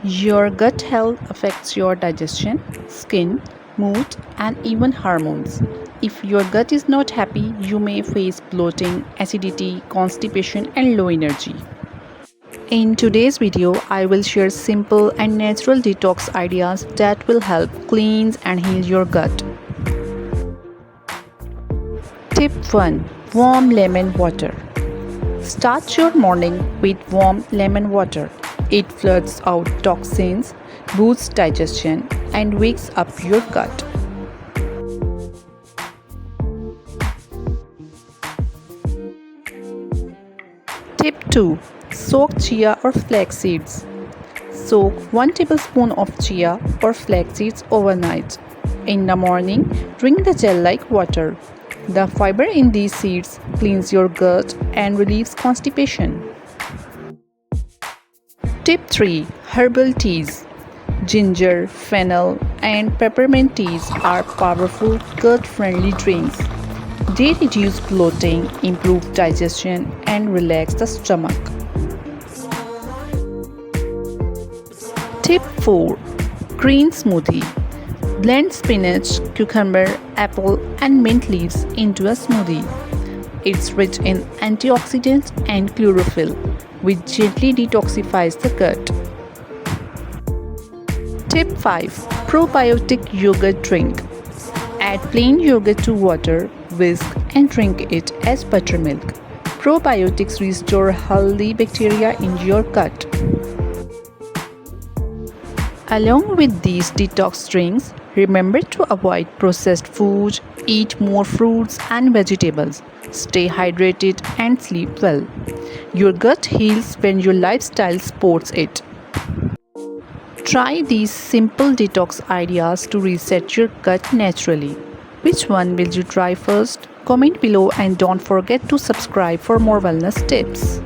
Your gut health affects your digestion, skin, mood, and even hormones. If your gut is not happy, you may face bloating, acidity, constipation, and low energy. In today's video, I will share simple and natural detox ideas that will help cleanse and heal your gut. Tip 1. Warm lemon water. Start your morning with warm lemon water. It flushes out toxins, boosts digestion, and wakes up your gut. Tip 2. Soak chia or flax seeds. Soak 1 tablespoon of chia or flax seeds overnight. In the morning, drink the gel like water. The fiber in these seeds cleans your gut and relieves constipation. Tip 3. Herbal teas. Ginger, fennel, and peppermint teas are powerful gut-friendly drinks. They reduce bloating, improve digestion, and relax the stomach. Tip 4. Green smoothie. Blend spinach, cucumber, apple, and mint leaves into a smoothie. It's rich in antioxidants and chlorophyll, which gently detoxifies the gut. Tip 5. Probiotic yogurt drink. Add plain yogurt to water, whisk, and drink it as buttermilk. Probiotics restore healthy bacteria in your gut. Along with these detox drinks, remember to avoid processed food, eat more fruits and vegetables, stay hydrated, and sleep well. Your gut heals when your lifestyle supports it. Try these simple detox ideas to reset your gut naturally. Which one will you try first? Comment below and don't forget to subscribe for more wellness tips.